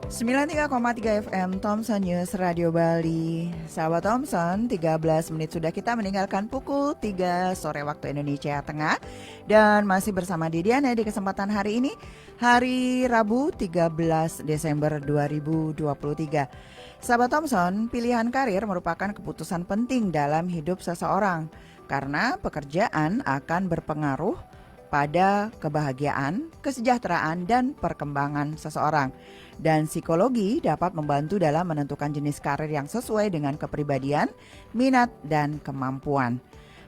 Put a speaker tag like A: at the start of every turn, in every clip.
A: 93,3 FM Thompson News Radio Bali. Sahabat Thompson, 13 menit sudah kita meninggalkan pukul 3 sore waktu Indonesia Tengah. Dan masih bersama Didiana di kesempatan hari ini, hari Rabu 13 Desember 2023. Sahabat Thompson, pilihan karir merupakan keputusan penting dalam hidup seseorang. Karena pekerjaan akan berpengaruh pada kebahagiaan, kesejahteraan, dan perkembangan seseorang. Dan psikologi dapat membantu dalam menentukan jenis karir yang sesuai dengan kepribadian, minat, dan kemampuan.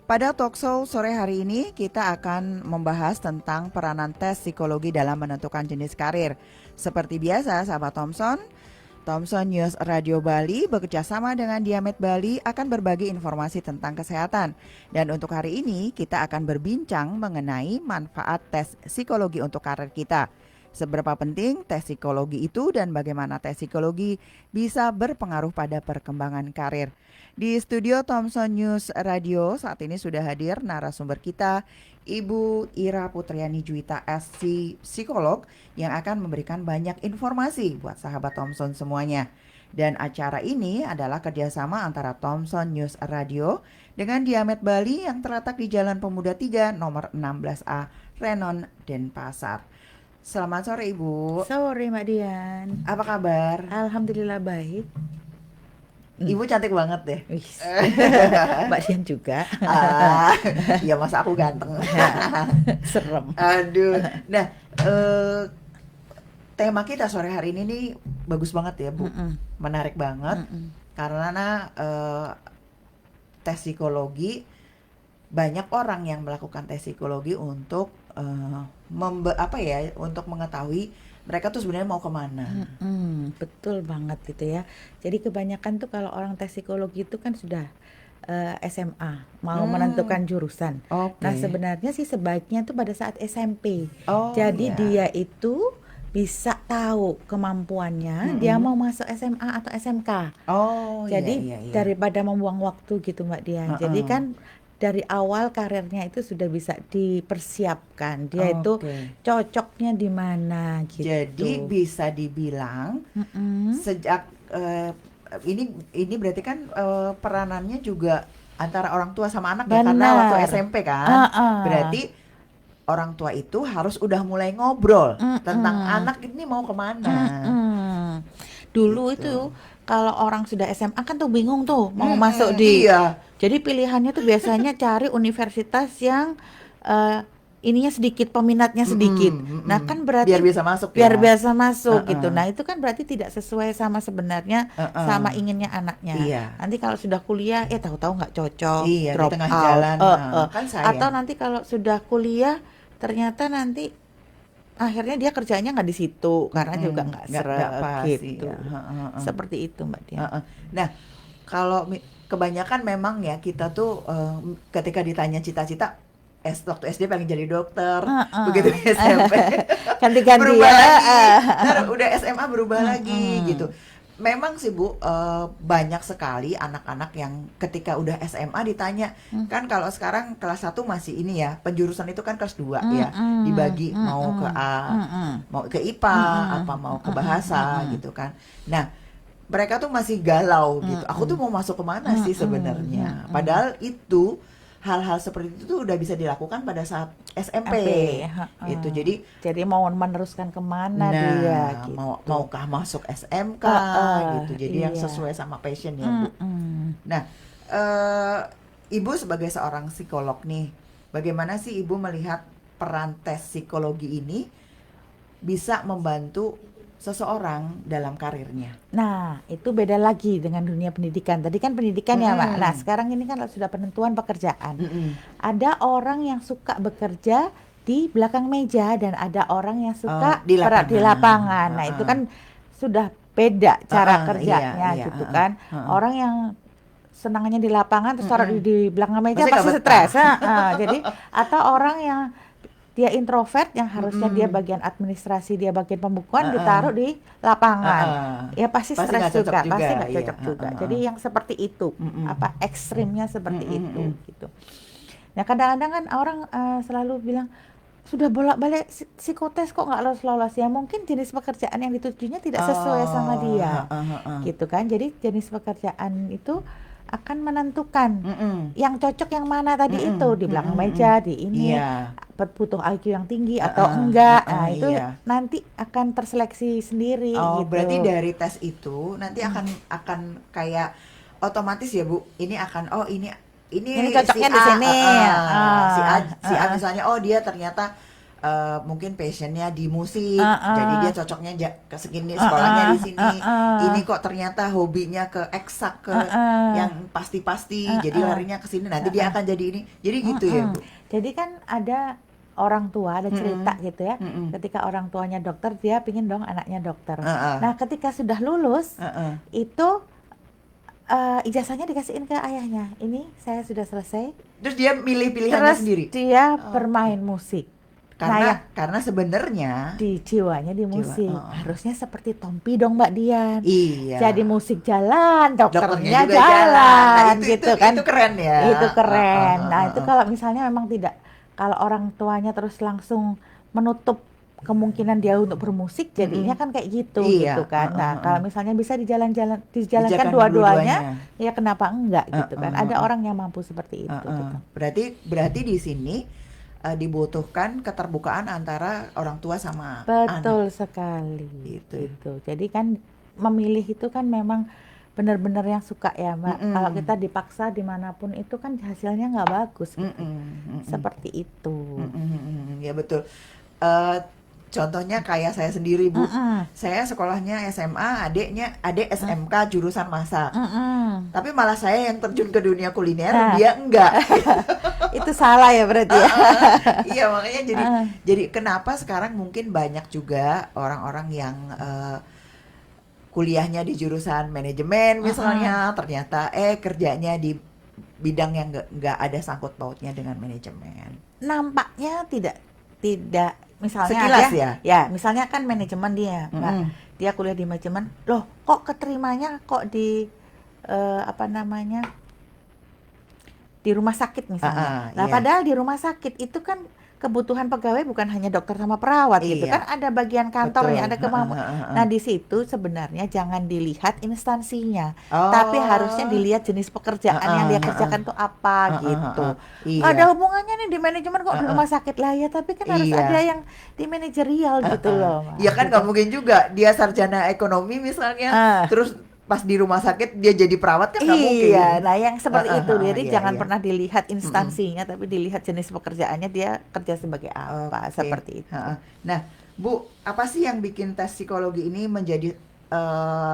A: Pada talkshow sore hari ini kita akan membahas tentang peranan tes psikologi dalam menentukan jenis karir. Seperti biasa, sahabat Thompson News Radio Bali bekerjasama dengan Diamet Bali akan berbagi informasi tentang kesehatan. Dan untuk hari ini kita akan berbincang mengenai manfaat tes psikologi untuk karir kita. Seberapa penting tes psikologi itu dan bagaimana tes psikologi bisa berpengaruh pada perkembangan karir. Di studio Thompson News Radio saat ini sudah hadir narasumber kita, Ibu Ira Putriani Juwita SC, psikolog yang akan memberikan banyak informasi buat sahabat Thompson semuanya. Dan acara ini adalah kerjasama antara Thompson News Radio dengan Diamet Bali yang terletak di Jalan Pemuda 3 nomor 16A, Renon, Denpasar. Selamat sore Ibu.
B: Sore Mbak Dian.
A: Apa kabar?
B: Alhamdulillah baik.
A: Ibu cantik banget deh.
B: Mbak Dian juga.
A: Ya masa aku ganteng.
B: Serem.
A: Aduh. Nah, tema kita sore hari ini nih bagus banget ya Bu. Menarik banget. Karena tes psikologi, banyak orang yang melakukan tes psikologi untuk untuk mengetahui mereka tuh sebenarnya mau kemana.
B: Betul banget gitu ya. Jadi kebanyakan tuh kalau orang tes psikologi itu kan sudah SMA mau menentukan jurusan.
A: Okay.
B: Nah sebenarnya sih sebaiknya tuh pada saat SMP.
A: Iya.
B: Jadi dia itu bisa tahu kemampuannya, dia mau masuk SMA atau SMK. Jadi
A: iya.
B: daripada membuang waktu gitu Mbak Dian. Jadi kan dari awal karirnya itu sudah bisa dipersiapkan. Dia itu cocoknya di mana gitu.
A: Jadi bisa dibilang sejak ini berarti kan peranannya juga antara orang tua sama anak ya, karena waktu SMP kan. Berarti orang tua itu harus udah mulai ngobrol tentang anak ini mau kemana.
B: Dulu
A: Gitu.
B: itu kalau orang sudah SMA kan tuh bingung tuh mau masuk di.
A: Iya.
B: Jadi pilihannya tuh biasanya cari universitas yang ininya sedikit, peminatnya sedikit. Nah kan berarti
A: biar bisa masuk
B: biar
A: ya.
B: biasa masuk gitu. Nah itu kan berarti tidak sesuai sama sebenarnya sama inginnya anaknya.
A: Iya.
B: Nanti kalau sudah kuliah tahu-tahu nggak cocok,
A: Iya, di
B: drop
A: tengah
B: out.
A: jalan. Kan sayang.
B: Atau nanti kalau sudah kuliah ternyata nanti akhirnya dia kerjanya nggak di situ karena juga nggak seret
A: pas,
B: gitu.
A: iya.
B: Seperti itu Mbak Dian.
A: Nah, kalau kebanyakan memang ya kita tuh ketika ditanya cita-cita waktu SD pengen jadi dokter, begitu di SMP
B: Ganti-ganti
A: berubah
B: ya.
A: lagi, ntar udah SMA berubah lagi gitu. Memang sih Bu, banyak sekali anak-anak yang ketika udah SMA ditanya, kan kalau sekarang kelas 1 masih ini ya, penjurusan itu kan kelas 2 ya, dibagi mau ke A, mau ke IPA, apa mau ke bahasa gitu kan. Nah, mereka tuh masih galau gitu. Aku tuh mau masuk kemana sih sebenarnya? Padahal itu hal-hal seperti itu tuh udah bisa dilakukan pada saat SMP. Itu
B: Jadi mau meneruskan kemana dia gitu.
A: Maukah masuk SMK gitu. Jadi yang sesuai sama passion ya Bu. Nah, Ibu sebagai seorang psikolog nih, bagaimana sih Ibu melihat peran tes psikologi ini bisa membantu seseorang dalam karirnya?
B: Nah, itu beda lagi dengan dunia pendidikan. Tadi kan pendidikan ya, Mbak. Nah, sekarang ini kan sudah penentuan pekerjaan. Ada orang yang suka bekerja di belakang meja dan ada orang yang suka
A: di
B: lapangan. Nah, itu kan sudah beda cara kerjanya
A: iya,
B: gitu kan. Orang yang senangnya di lapangan terus taruh di belakang meja
A: Pasti
B: pasti stres. Jadi atau orang yang dia introvert yang harusnya dia bagian administrasi, dia bagian pembukuan ditaruh di lapangan. Ya pasti stres juga, pasti nggak cocok juga. Jadi yang seperti itu, ekstrimnya seperti itu gitu. Nah kadang-kadang kan orang selalu bilang, sudah bolak-balik psikotes kok nggak lolos-lolos, ya mungkin jenis pekerjaan yang ditujunya tidak sesuai sama dia, gitu kan. Jadi jenis pekerjaan itu akan menentukan yang cocok yang mana tadi itu, di belakang meja, di ini,
A: Iya.
B: butuh IQ yang tinggi atau enggak. Nah, itu
A: Iya.
B: nanti akan terseleksi sendiri
A: Oh,
B: gitu.
A: berarti dari tes itu nanti akan kayak otomatis ya Bu, ini akan ini
B: cocoknya
A: si
B: di
A: A,
B: sini.
A: si A misalnya, oh dia ternyata mungkin passionnya di musik, jadi dia cocoknya ke segini, sekolahnya di sini. Ini kok ternyata hobinya ke eksak, ke yang pasti-pasti, jadi larinya ke sini. Nanti dia akan jadi ini, jadi gitu ya Bu.
B: Jadi kan ada orang tua, ada cerita gitu ya. Ketika orang tuanya dokter, dia pingin dong anaknya dokter. Nah, ketika sudah lulus, itu ijazahnya dikasihin ke ayahnya. Ini saya sudah selesai.
A: Terus dia milih pilihannya
B: Terus
A: sendiri.
B: dia bermain musik.
A: Karena sebenarnya
B: di jiwanya di musik.
A: Jiwa,
B: Harusnya seperti Tompi dong Mbak Dian.
A: iya.
B: Jadi musik jalan, dokternya
A: juga
B: jalan,
A: Nah,
B: gitu kan.
A: Itu keren ya.
B: Itu keren. Nah, itu kalau misalnya memang tidak, kalau orang tuanya terus langsung menutup kemungkinan dia untuk bermusik, jadinya kan kayak gitu,
A: Iya,
B: gitu kan. Nah, kalau misalnya bisa dijalankan dua-duanya, ya kenapa enggak gitu kan. Ada orang yang mampu seperti itu gitu.
A: Berarti di sini dibutuhkan keterbukaan antara orang tua sama
B: Betul
A: anak.
B: sekali.
A: Gitu.
B: Jadi kan memilih itu kan memang benar-benar yang suka ya Mbak. Kalau kita dipaksa dimanapun itu kan hasilnya nggak bagus gitu. Seperti itu.
A: Ya betul. Contohnya kayak saya sendiri Bu, saya sekolahnya SMA, adik SMK jurusan masak, tapi malah saya yang terjun ke dunia kuliner, dia enggak.
B: Itu salah ya berarti ya.
A: Iya, makanya jadi kenapa sekarang mungkin banyak juga orang-orang yang kuliahnya di jurusan manajemen misalnya, ternyata kerjanya di bidang yang nggak ada sangkut pautnya dengan manajemen.
B: Nampaknya tidak misalnya
A: Sekilas
B: ya misalnya kan manajemen dia, Mbak. Dia kuliah di manajemen, loh kok keterimanya kok di di rumah sakit misalnya. Nah, padahal di rumah sakit itu kan kebutuhan pegawai bukan hanya dokter sama perawat gitu kan, ada bagian kantornya, ada kemampuan. Nah, di situ sebenarnya jangan dilihat instansinya, tapi harusnya dilihat jenis pekerjaan yang dia kerjakan tuh apa gitu. Ada hubungannya nih di manajemen kok di rumah sakit lah ya, tapi kan harus ada yang di manajerial gitu loh.
A: Iya kan nggak mungkin juga dia sarjana ekonomi misalnya, terus pas di rumah sakit dia jadi perawat kan nggak mungkin.
B: Iya, nah yang seperti itu. Jadi jangan pernah dilihat instansinya, tapi dilihat jenis pekerjaannya, dia kerja sebagai apa, seperti itu.
A: Nah, Bu, apa sih yang bikin tes psikologi ini menjadi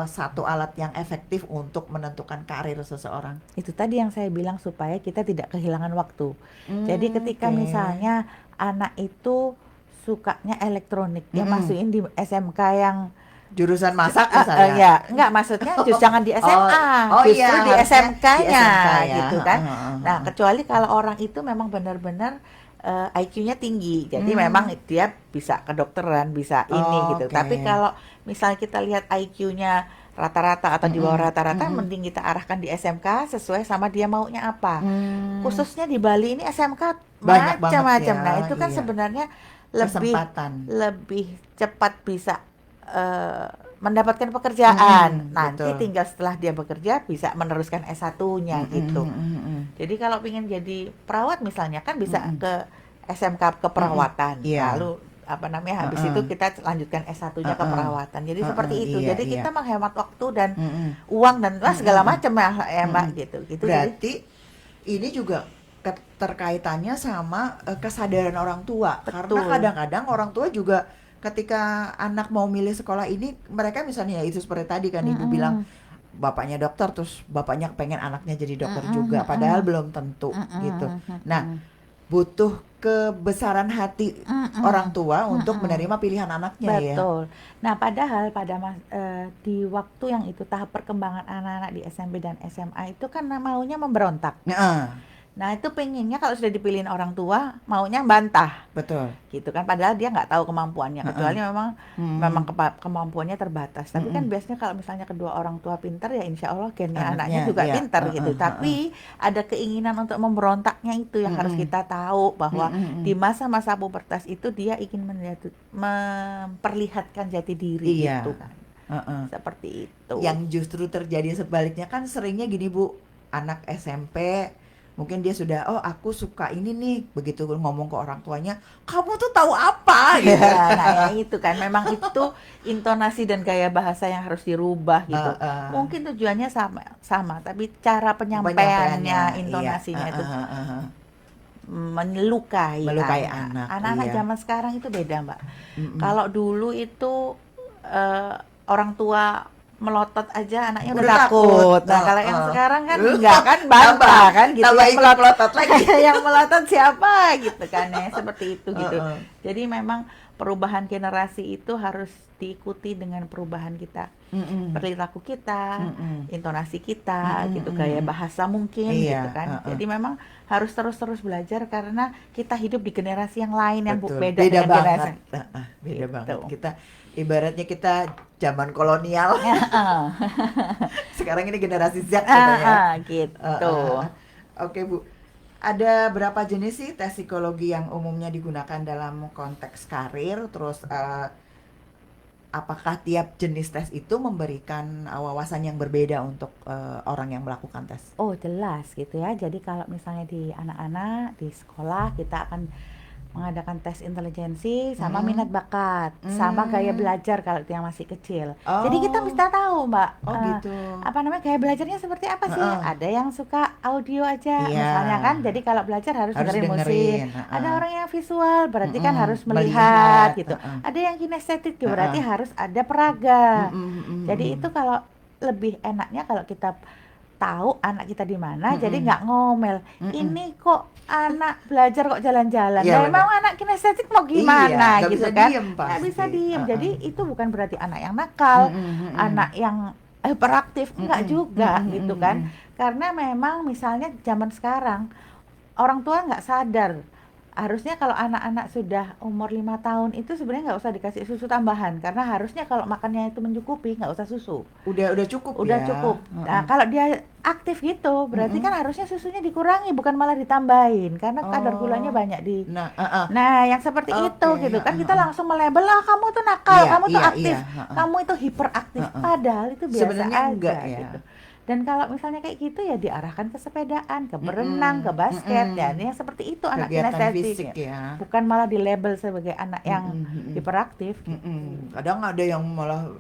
A: satu alat yang efektif untuk menentukan karir seseorang?
B: Itu tadi yang saya bilang, supaya kita tidak kehilangan waktu. Jadi ketika misalnya anak itu sukanya elektronik, dia masukin di SMK yang
A: jurusan masak misalnya.
B: Ya, enggak, maksudnya jangan di SMA, justru di SMK-nya gitu kan. Nah, kecuali kalau orang itu memang benar-benar IQ-nya tinggi, jadi memang dia bisa kedokteran, bisa ini gitu. Tapi kalau misalnya kita lihat IQ-nya rata-rata atau di bawah rata-rata, mending kita arahkan di SMK sesuai sama dia maunya apa. Khususnya di Bali ini SMK macam-macam. Nah, itu kan sebenarnya lebih cepat bisa mendapatkan pekerjaan. Nanti tinggal setelah dia bekerja bisa meneruskan S1-nya gitu. Jadi kalau ingin jadi perawat misalnya kan bisa ke SMK keperawatan. Lalu habis itu kita lanjutkan S1-nya keperawatan. Jadi seperti itu. Jadi kita menghemat waktu dan uang dan segala macam ya Mbak gitu.
A: Berarti ini juga keterkaitannya sama kesadaran orang tua. Karena kadang-kadang orang tua juga ketika anak mau milih sekolah ini, mereka misalnya itu seperti tadi kan Ibu bilang bapaknya dokter, terus bapaknya pengen anaknya jadi dokter juga, padahal belum tentu gitu. Nah, butuh kebesaran hati orang tua untuk menerima pilihan anaknya.
B: Betul. Nah, padahal di waktu yang itu tahap perkembangan anak-anak di SMP dan SMA itu kan maunya memberontak. Nah, itu pengennya kalau sudah dipilihin orang tua, maunya bantah,
A: Betul.
B: gitu kan. Padahal dia nggak tahu kemampuannya, kecuali memang memang
A: Mm-mm.
B: kemampuannya terbatas. Tapi kan
A: Mm-mm.
B: biasanya kalau misalnya kedua orang tua pintar, ya insya Allah gennya
A: Anaknya,
B: anaknya juga
A: ya.
B: pintar gitu. Tapi ada keinginan untuk memberontaknya itu yang harus
A: Mm-mm.
B: kita tahu, bahwa di
A: Mm-mm.
B: masa-masa pubertas itu dia ingin memperlihatkan jati diri gitu
A: Iya.
B: kan.
A: Heeh.
B: Seperti itu.
A: Yang justru terjadi sebaliknya kan seringnya gini Bu, anak SMP mungkin dia sudah, oh aku suka ini nih, begitu ngomong ke orang tuanya, kamu tuh tahu apa gitu.
B: Ya, nah ya itu kan memang itu intonasi dan gaya bahasa yang harus dirubah gitu.
A: Heeh.
B: Mungkin tujuannya sama, tapi cara
A: Penyampaiannya,
B: penyampaiannya,
A: iya.
B: intonasinya itu
A: Heeh.
B: melukai
A: Melukai
B: anak.
A: anak,
B: Anak-anak
A: iya.
B: zaman sekarang itu beda, Mbak.
A: Mm-mm.
B: Kalau dulu itu eh, orang tua melotot aja anaknya udah
A: Udah takut.
B: takut. Nah, kalau yang
A: Heeh.
B: sekarang kan enggak kan, bantah kan gitu.
A: Tambah
B: Yang
A: ikut melotot lagi.
B: yang melotot siapa gitu kan ya, seperti itu gitu.
A: Heeh.
B: Jadi memang perubahan generasi itu harus diikuti dengan perubahan kita,
A: Mm-mm.
B: perilaku kita,
A: Mm-mm.
B: intonasi kita
A: Mm-mm.
B: gitu, gaya bahasa mungkin
A: Iya,
B: gitu kan.
A: heeh.
B: Jadi memang harus terus-terus belajar karena kita hidup di generasi yang lain yang
A: Betul.
B: beda
A: Beda
B: dengan
A: banget.
B: generasi.
A: Beda
B: Gitu.
A: banget. Kita ibaratnya kita zaman kolonial,
B: Heeh.
A: sekarang ini generasi Z katanya.
B: Gitu.
A: Oke Bu, ada berapa jenis sih tes psikologi yang umumnya digunakan dalam konteks karir? Terus apakah tiap jenis tes itu memberikan wawasan yang berbeda untuk orang yang melakukan tes?
B: Oh, jelas gitu ya. Jadi kalau misalnya di anak-anak di sekolah kita akan mengadakan tes intelijensi sama
A: Mm-mm.
B: minat bakat, sama gaya
A: Hmm.
B: belajar kalau yang masih kecil. Jadi kita
A: Oh,
B: bisa tahu, Mbak,
A: oh gitu.
B: apa namanya, gaya belajarnya seperti apa sih?
A: Heeh.
B: Ada yang suka audio aja
A: Iya,
B: misalnya kan. Jadi kalau belajar harus
A: harus
B: dengerin musik.
A: dengerin.
B: Ada
A: Heeh.
B: orang yang visual, berarti kan
A: Mm-mm.
B: harus
A: Melihat.
B: melihat gitu.
A: Heeh.
B: Ada yang kinestetik,
A: Heeh.
B: berarti harus ada peraga.
A: Mm-mm, mm-mm,
B: Jadi
A: mm-mm.
B: itu kalau lebih enaknya kalau kita tahu anak kita di mana, jadi
A: Mm-mm.
B: nggak ngomel.
A: Mm-mm.
B: Ini kok anak belajar kok jalan-jalan.
A: Iya,
B: Nah,
A: benar.
B: emang anak kinestetik mau
A: Iya,
B: gimana
A: nggak
B: gitu
A: bisa
B: kan?
A: diem
B: Nggak bisa
A: pasti.
B: diem.
A: Heeh.
B: Jadi itu bukan berarti anak yang nakal,
A: Mm-mm, mm-mm.
B: anak yang hiperaktif, enggak
A: Mm-mm,
B: juga
A: mm-mm,
B: gitu
A: mm-mm.
B: kan. Karena memang misalnya zaman sekarang orang tua nggak sadar. Harusnya kalau anak-anak sudah umur 5 tahun itu sebenarnya nggak usah dikasih susu tambahan, karena harusnya kalau makannya itu mencukupi nggak usah susu.
A: Udah cukup
B: Udah
A: ya.
B: cukup.
A: Heeh.
B: Nah, kalau dia aktif gitu, berarti
A: Mm-mm.
B: kan harusnya susunya dikurangi, bukan malah ditambahin, karena kadar gulanya
A: Oh,
B: banyak di.
A: nah,
B: Nah, yang seperti itu
A: oke,
B: gitu kan,
A: heeh,
B: kita
A: heeh.
B: langsung melabel, ah kamu tuh nakal,
A: Iya,
B: kamu tuh
A: iya,
B: aktif,
A: iya, heeh,
B: kamu itu hiperaktif.
A: heeh.
B: Padahal itu biasa
A: Sebenarnya enggak
B: aja
A: ya.
B: gitu. Dan kalau misalnya kayak gitu ya diarahkan ke sepedaan, ke berenang, ke
A: Mm-mm,
B: basket, ya
A: mm-mm.
B: yang seperti itu anak
A: Kegiatan
B: kinestetik.
A: fisik ya.
B: Bukan malah dilabel sebagai anak yang
A: Mm-mm, mm-mm.
B: hiperaktif gitu.
A: Mm-mm. Kadang ada yang malah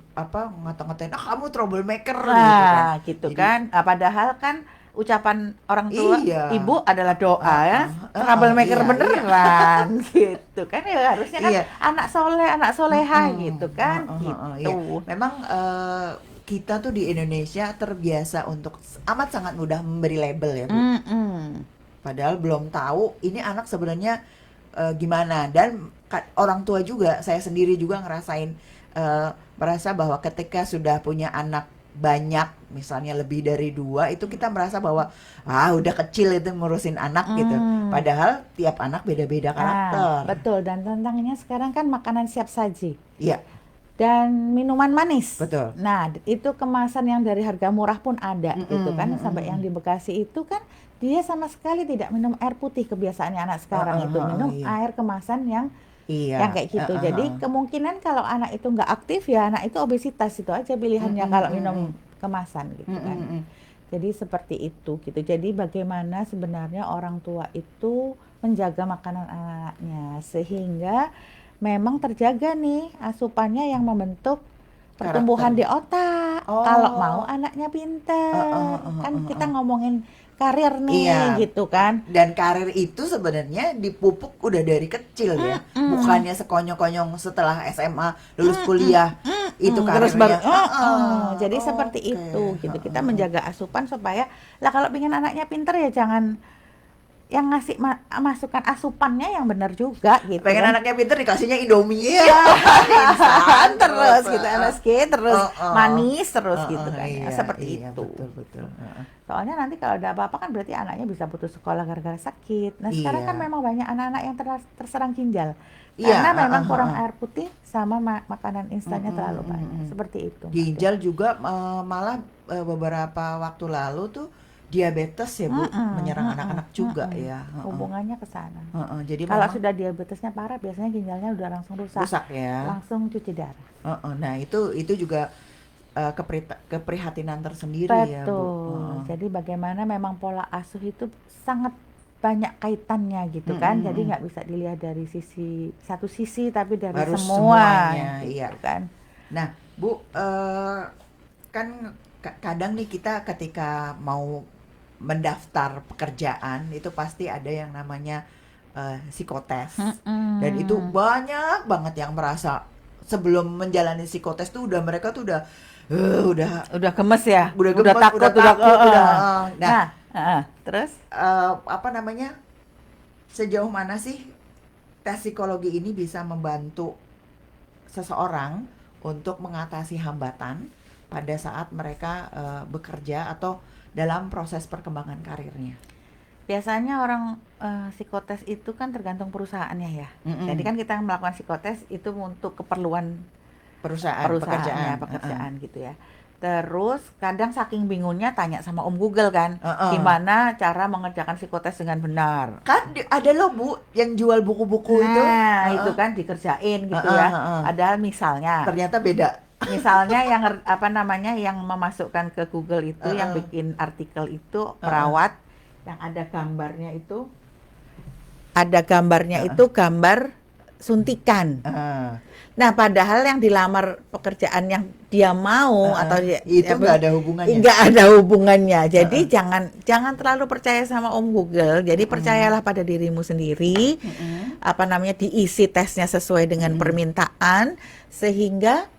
A: ngata-ngatain, ah kamu troublemaker gitu kan.
B: Nah, gitu
A: Jadi
B: kan. Nah, padahal kan ucapan orang tua,
A: iya,
B: ibu adalah doa ya, troublemaker
A: iya,
B: beneran gitu kan. Ya harusnya kan
A: iya.
B: anak soleh, anak soleha
A: Mm-mm.
B: gitu kan,
A: Iya.
B: gitu.
A: Memang kita tuh di Indonesia terbiasa untuk amat sangat mudah memberi label ya Bu.
B: Mm-mm.
A: Padahal belum tahu ini anak sebenarnya gimana. Dan orang tua juga, saya sendiri juga ngerasain merasa bahwa ketika sudah punya anak banyak, misalnya lebih dari 2, itu kita merasa bahwa udah kecil itu ngurusin anak gitu. Padahal tiap anak beda-beda karakter.
B: Betul, dan tantangannya sekarang kan makanan siap saji
A: Iya,
B: dan minuman manis.
A: betul.
B: Nah, itu kemasan yang dari harga murah pun ada gitu kan. Sampai yang di Bekasi itu kan dia sama sekali tidak minum air putih, kebiasaannya anak sekarang itu minum
A: iya.
B: air kemasan yang
A: Iya.
B: kayak gitu. Jadi kemungkinan kalau anak itu nggak aktif ya anak itu obesitas, itu aja pilihannya kalau minum kemasan gitu kan. Jadi seperti itu gitu. Jadi bagaimana sebenarnya orang tua itu menjaga makanan anaknya sehingga memang terjaga nih asupannya yang membentuk pertumbuhan di otak.
A: Oh.
B: Kalau mau anaknya pintar, kan kita ngomongin karir nih
A: Iya.
B: gitu kan.
A: Dan karir itu sebenarnya dipupuk udah dari kecil ya. Bukannya sekonyong-konyong setelah SMA lulus kuliah itu
B: Terus
A: karirnya.
B: jadi seperti itu gitu. Kita menjaga asupan supaya lah kalau pengen anaknya pintar ya jangan yang ngasih masukan asupannya yang benar juga gitu
A: Pengen
B: kan.
A: anaknya pinter dikasihnya Indomie.
B: Iya,
A: Instan
B: terus gitu, MSG terus manis terus gitu kan ya,
A: Iya,
B: seperti
A: iya,
B: itu.
A: betul.
B: Soalnya nanti kalau ada apa-apa kan berarti anaknya bisa putus sekolah gara-gara sakit. Nah sekarang
A: Iya.
B: kan memang banyak anak-anak yang terserang ginjal
A: Iya,
B: karena memang kurang air putih sama makanan instannya terlalu
A: Mm-mm,
B: banyak.
A: mm-mm.
B: Seperti itu. Mbak Dea.
A: Ginjal juga malah beberapa waktu lalu tuh diabetes ya Bu, menyerang anak-anak juga ya.
B: Hubungannya ke sana.
A: Jadi
B: Kalau
A: memang
B: sudah diabetesnya parah, biasanya ginjalnya udah langsung rusak,
A: rusak ya.
B: langsung cuci darah.
A: Nah itu juga keprihatinan tersendiri ya Bu.
B: Betul. Jadi bagaimana memang pola asuh itu sangat banyak kaitannya gitu kan. Jadi nggak bisa dilihat dari satu sisi, tapi dari
A: Harus
B: semua
A: semuanya,
B: gitu
A: iya.
B: kan.
A: Nah Bu, kan kadang nih kita ketika mau mendaftar pekerjaan itu pasti ada yang namanya psikotes. Dan itu banyak banget yang merasa sebelum menjalani psikotes tuh mereka tuh udah
B: Udah gemes ya,
A: udah
B: udah
A: gemes,
B: takut,
A: udah takut, udah. Nah,
B: terus
A: apa namanya? Sejauh mana sih tes psikologi ini bisa membantu seseorang untuk mengatasi hambatan pada saat mereka bekerja atau dalam proses perkembangan karirnya?
B: biasanya orang psikotes itu kan tergantung perusahaannya ya. Jadi kan kita melakukan psikotes itu untuk keperluan pekerjaan gitu ya. Terus kadang saking bingungnya tanya sama Om Google kan, gimana cara mengerjakan psikotes dengan benar.
A: Kan ada loh Bu yang jual buku-buku itu.
B: Nah, itu kan dikerjain gitu ya. Padahal misalnya
A: Ternyata beda.
B: misalnya yang yang memasukkan ke Google itu yang bikin artikel itu perawat yang ada gambarnya itu gambar suntikan. Nah, padahal yang dilamar pekerjaan yang dia mau atau
A: itu nggak ada hubungannya.
B: Nggak ada hubungannya. Jadi jangan terlalu percaya sama Om Google. Jadi percayalah pada dirimu sendiri. Diisi tesnya sesuai dengan permintaan sehingga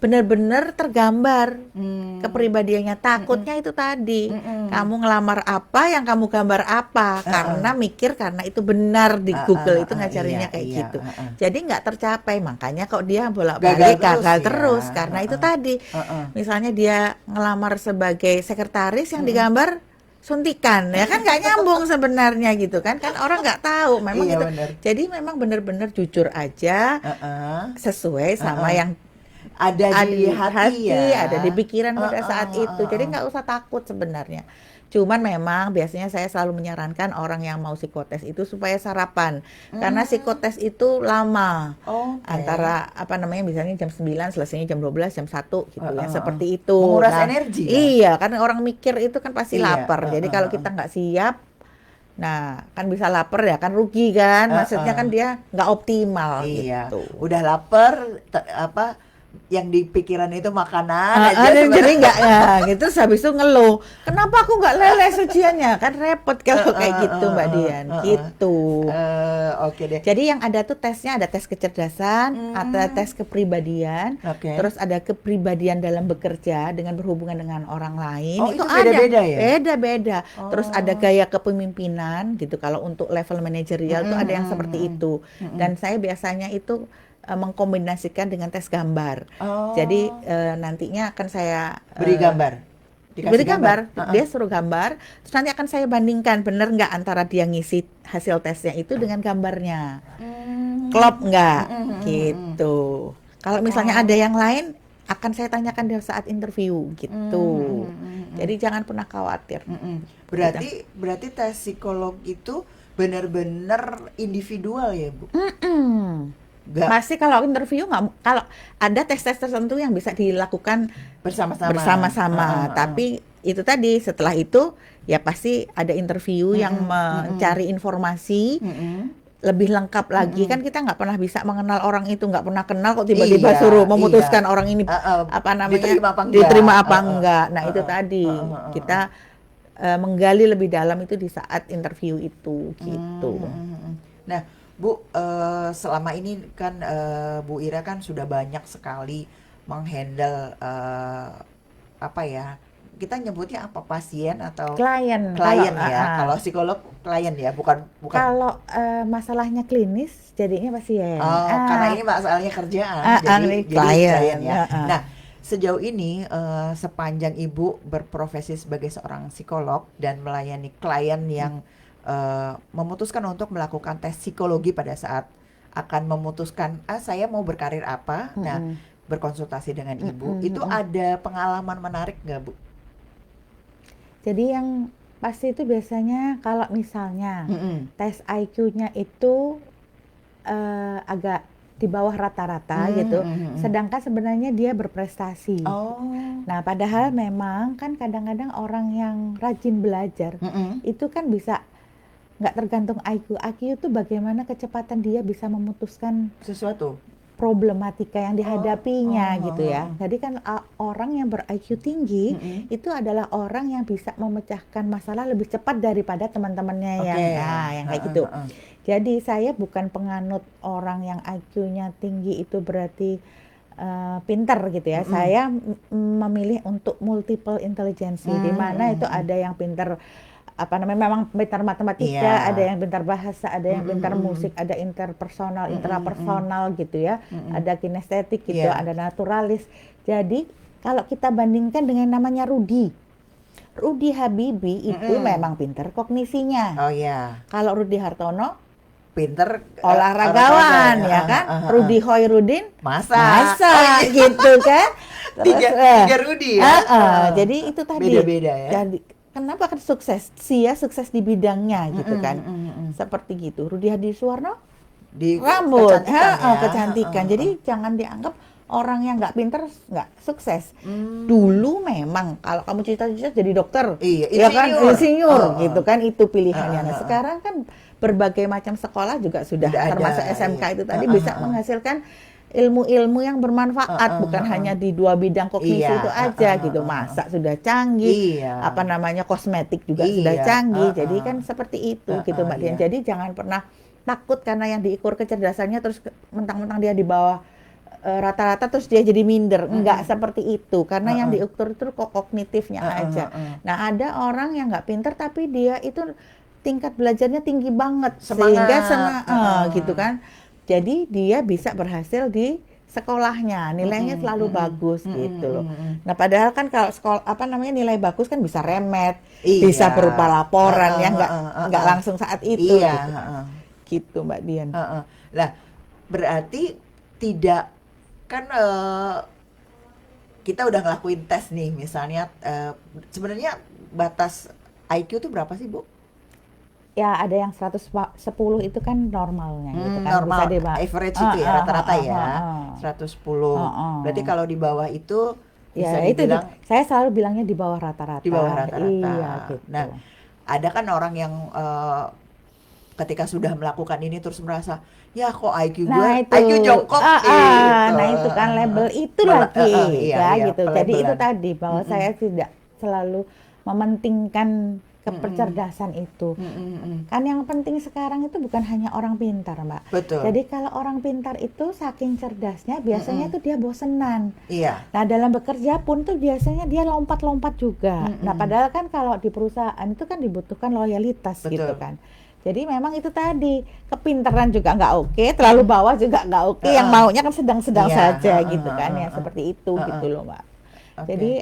B: benar-benar tergambar kepribadiannya. Takutnya itu tadi, kamu ngelamar apa, yang kamu gambar apa, karena itu benar di Google itu ngajarinnya kayak gitu. Jadi nggak tercapai, makanya kok dia bolak-balik gagal terus karena itu tadi. Misalnya dia ngelamar sebagai sekretaris yang digambar suntikan, ya kan nggak nyambung sebenarnya gitu kan orang nggak tahu memang gitu.
A: Bener.
B: Jadi memang benar-benar jujur aja, sesuai sama yang
A: ada di hati ya,
B: ada di pikiran pada saat itu. Jadi nggak usah takut sebenarnya. Cuman memang biasanya saya selalu menyarankan orang yang mau psikotes itu supaya sarapan. Karena psikotes itu lama. Antara misalnya jam 9 selesainya jam 12, jam 1 gitu ya. Seperti itu.
A: Menguras energi.
B: Iya, karena orang mikir itu kan pasti lapar. Jadi kalau kita nggak siap, nah kan bisa lapar ya kan rugi kan. Maksudnya kan dia nggak optimal gitu.
A: Udah lapar yang di pikiran itu makanan aja
B: jadi enggak ya gitu. Terus habis itu ngeluh, kenapa aku nggak leles ujiannya, kan repot kalau kayak gitu Mbak Dian gitu.
A: Oke deh.
B: Jadi yang ada tuh tesnya ada tes kecerdasan, ada tes kepribadian, terus ada kepribadian dalam bekerja dengan berhubungan dengan orang lain.
A: Itu beda-beda ya?
B: Beda-beda. Terus ada gaya kepemimpinan gitu. Kalau untuk level manajerial tuh ada yang seperti itu. Dan saya biasanya itu mengkombinasikan dengan tes gambar. Jadi nantinya akan saya
A: beri gambar.
B: Beri gambar. Dia suruh gambar. Terus nanti akan saya bandingkan benar nggak antara dia ngisi hasil tesnya itu dengan gambarnya. Klop nggak? Gitu. Kalau misalnya ada yang lain, akan saya tanyakan di saat interview gitu. Jadi jangan pernah khawatir.
A: Berarti tes psikolog itu benar-benar individual ya Bu?
B: Pasti kalau interview nggak, kalau ada tes-tes tertentu yang bisa dilakukan bersama-sama. Tapi itu tadi setelah itu ya pasti ada interview yang mencari informasi lebih lengkap lagi. Kan kita nggak pernah bisa mengenal orang itu, nggak pernah kenal kok tiba-tiba suruh memutuskan orang ini diterima apa enggak. Nah itu tadi kita menggali lebih dalam itu di saat interview itu gitu.
A: Nah Bu, selama ini kan Bu Ira kan sudah banyak sekali menghandle kita nyebutnya apa, pasien atau
B: Klien.
A: klien
B: Kalau
A: ya? Kalau psikolog klien ya, bukan bukan.
B: kalau masalahnya klinis jadinya pasien.
A: Oh, karena ini masalahnya kerjaan, jadi
B: Klien.
A: klien ya. Nah, sejauh ini sepanjang Ibu berprofesi sebagai seorang psikolog dan melayani klien yang memutuskan untuk melakukan tes psikologi pada saat akan memutuskan saya mau berkarir apa. Nah, berkonsultasi dengan Ibu, itu ada pengalaman menarik nggak, Bu?
B: Jadi yang pasti itu biasanya kalau misalnya tes IQ-nya itu agak di bawah rata-rata gitu, sedangkan sebenarnya dia berprestasi.
A: Oh.
B: Nah, padahal memang kan kadang-kadang orang yang rajin belajar itu kan bisa nggak tergantung IQ. IQ itu bagaimana kecepatan dia bisa memutuskan
A: Sesuatu.
B: problematika yang dihadapinya gitu ya. Jadi kan orang yang ber-IQ tinggi itu adalah orang yang bisa memecahkan masalah lebih cepat daripada teman-temannya yang kayak gitu. Jadi saya bukan penganut orang yang IQ-nya tinggi itu berarti pintar gitu ya. Saya memilih untuk multiple intelligence, di mana itu ada yang pintar memang pintar matematika, ada yang pintar bahasa, ada yang pintar musik, ada interpersonal, intrapersonal gitu ya, ada kinestetik gitu, ada naturalis. Jadi kalau kita bandingkan dengan namanya Rudy Habibie itu memang pintar kognisinya.
A: Oh ya.
B: Kalau Rudy Hartono
A: pinter
B: olahragawan ya kan. Rudy Hoirudin
A: masak
B: gitu kan. Terus,
A: tiga Rudy ya.
B: Jadi itu tadi
A: beda-beda ya.
B: Jadi kenapa kan sukses? Sukses di bidangnya gitu kan. Seperti gitu. Rudy Hadisuwarno di rambut, kecantikan. Jadi jangan dianggap orang yang nggak pinter nggak sukses. Dulu memang kalau kamu cita-cita jadi dokter, ya kan insinyur gitu kan, itu pilihannya. Nah, sekarang kan berbagai macam sekolah juga sudah termasuk SMK itu tadi bisa menghasilkan ilmu-ilmu yang bermanfaat, bukan hanya di 2 bidang kognisi itu aja gitu. Masak sudah canggih, kosmetik juga sudah canggih. Jadi kan seperti itu gitu Mbak Dian. Jadi jangan pernah takut karena yang diukur kecerdasannya terus mentang-mentang dia di bawah rata-rata terus dia jadi minder. Enggak seperti itu, karena yang diukur itu kok kognitifnya aja. Nah, ada orang yang nggak pinter tapi dia itu tingkat belajarnya tinggi banget, sehingga gitu kan. Jadi dia bisa berhasil di sekolahnya, nilainya selalu bagus gitu loh. Nah, padahal kan kalau sekolah nilai bagus kan bisa remet, bisa berupa laporan ya, nggak langsung saat itu. Gitu Mbak Dian.
A: Lah, berarti tidak kan kita udah ngelakuin tes nih, misalnya sebenarnya batas IQ itu berapa sih, Bu?
B: Ya ada yang 110 itu kan normalnya gitu kan.
A: Normal,
B: bisa
A: average itu ya, rata-rata ya 110. Berarti kalau di bawah itu bisa dibilang,
B: saya selalu bilangnya di bawah rata-rata.
A: Di bawah rata-rata.
B: Iya gitu.
A: Nah, ada kan orang yang ketika sudah melakukan ini terus merasa, ya kok IQ gue, IQ jongkok gitu.
B: Nah itu kan label itu lagi gitu. Jadi itu tadi bahwa saya tidak selalu mementingkan kecerdasan itu. Kan yang penting sekarang itu bukan hanya orang pintar, Mbak.
A: Betul.
B: Jadi kalau orang pintar itu saking cerdasnya biasanya tuh dia bosenan.
A: Iya.
B: Nah, dalam bekerja pun tuh biasanya dia lompat-lompat juga. Nah, padahal kan kalau di perusahaan itu kan dibutuhkan loyalitas. Betul. Gitu kan. Jadi memang itu tadi, kepintaran juga nggak oke, terlalu bawah juga nggak oke. Yang maunya kan sedang-sedang saja gitu kan, ya seperti itu gitu loh, Mbak. Jadi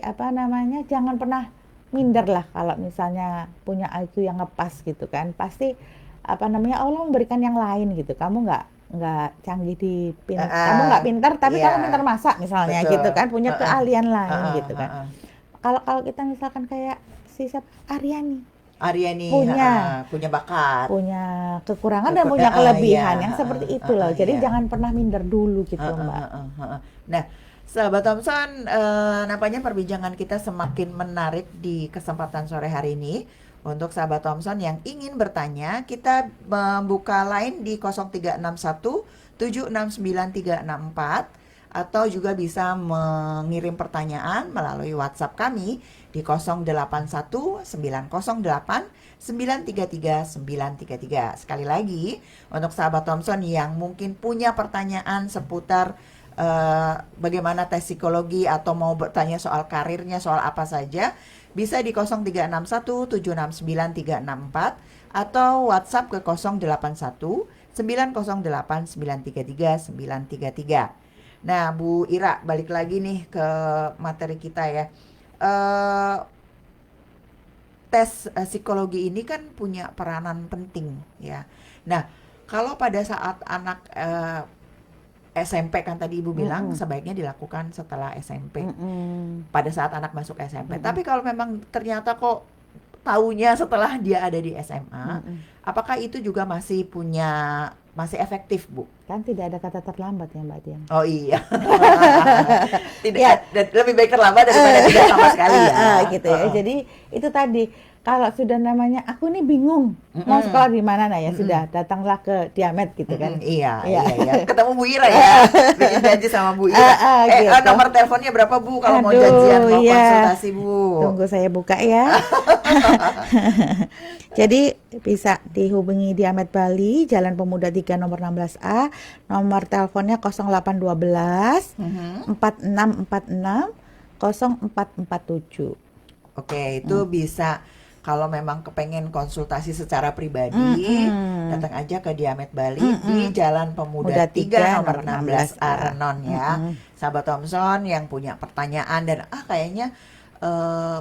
B: jangan pernah minder lah kalau misalnya punya IQ yang ngepas gitu kan. Pasti Allah memberikan yang lain gitu. Kamu nggak canggih kamu nggak pintar tapi kamu pintar masak misalnya. Betul. Gitu kan, punya keahlian lain gitu kan. Kalau kita misalkan kayak Aryani punya bakat, punya kekurangan dan punya kelebihan yang seperti itu loh. Jadi jangan pernah minder dulu gitu, Mbak.
A: Nah, Sahabat Thomson, nampaknya perbincangan kita semakin menarik di kesempatan sore hari ini. Untuk Sahabat Thomson yang ingin bertanya, kita membuka line di 0361 769 364 atau juga bisa mengirim pertanyaan melalui WhatsApp kami di 081 908 933 933. Sekali lagi, untuk Sahabat Thomson yang mungkin punya pertanyaan seputar bagaimana tes psikologi atau mau bertanya soal karirnya, soal apa saja, bisa di 0361769364 atau WhatsApp ke 081 908 933 933. Nah, Bu Ira, balik lagi nih ke materi kita ya. Eh, Tes psikologi ini kan punya peranan penting ya. Nah, kalau pada saat anak SMP kan tadi Ibu bilang sebaiknya dilakukan setelah SMP. Pada saat anak masuk SMP. Tapi kalau memang ternyata kok taunya setelah dia ada di SMA, apakah itu juga masih efektif, Bu?
B: Kan tidak ada kata terlambat ya Mbak Dian.
A: Oh iya. Tidak,
B: Ya.
A: lebih baik terlambat daripada tidak sama sekali ya.
B: Gitu ya. Jadi itu tadi kalau sudah namanya aku nih bingung mau sekolah di mana, nah ya sudah datanglah ke Diamet gitu kan.
A: Iya,
B: Iya.
A: iya. Ketemu Bu Ira ya. Bikin janji sama Bu Ira.
B: Gitu.
A: Nomor teleponnya berapa, Bu? Kalau mau
B: Aduh,
A: janjian, mau
B: iya.
A: konsultasi, Bu.
B: Tunggu saya buka ya. Jadi bisa dihubungi Diamet Bali, Jalan Pemuda 3 nomor 16A. Nomor teleponnya 0812 4646 0447.
A: Oke, itu bisa kalau memang kepengen konsultasi secara pribadi, datang aja ke Diamet Bali di Jalan Pemuda 3 nomor 16A Renon ya. Sahabat Thomson yang punya pertanyaan dan kayaknya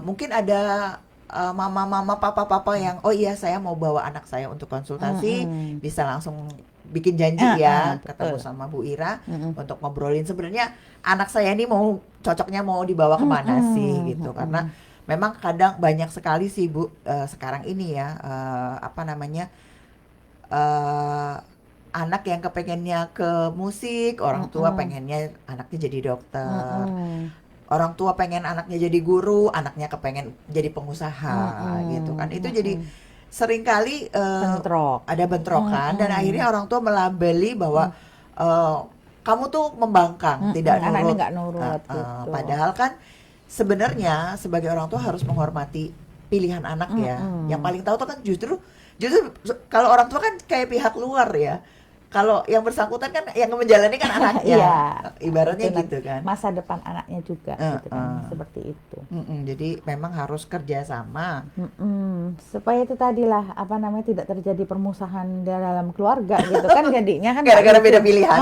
A: mungkin ada mama-mama, papa-papa yang oh iya saya mau bawa anak saya untuk konsultasi, bisa langsung bikin janji ya ketemu sama Bu Ira untuk ngobrolin sebenarnya anak saya ini cocoknya mau dibawa kemana sih gitu, karena memang kadang banyak sekali sih Bu sekarang ini ya anak yang kepengennya ke musik, orang tua pengennya anaknya jadi dokter, orang tua pengen anaknya jadi guru, anaknya kepengen jadi pengusaha gitu kan. Itu jadi seringkali ada bentrokan dan akhirnya orang tua melabeli bahwa kamu tuh membangkang, tidak nurut.
B: Anaknya nggak nurut gitu.
A: Padahal kan sebenarnya sebagai orang tua harus menghormati pilihan anak ya. Yang paling tahu tuh kan justru kalau orang tua kan kayak pihak luar ya. Kalau yang bersangkutan kan yang menjalani kan anaknya.
B: Iya.
A: Ibaratnya
B: Betul,
A: gitu kan.
B: masa depan anaknya juga gitu kan, seperti itu.
A: Jadi memang harus kerjasama.
B: Supaya itu tadilah tidak terjadi permusuhan dalam keluarga gitu kan, jadinya kan
A: Gara-gara beda pilihan.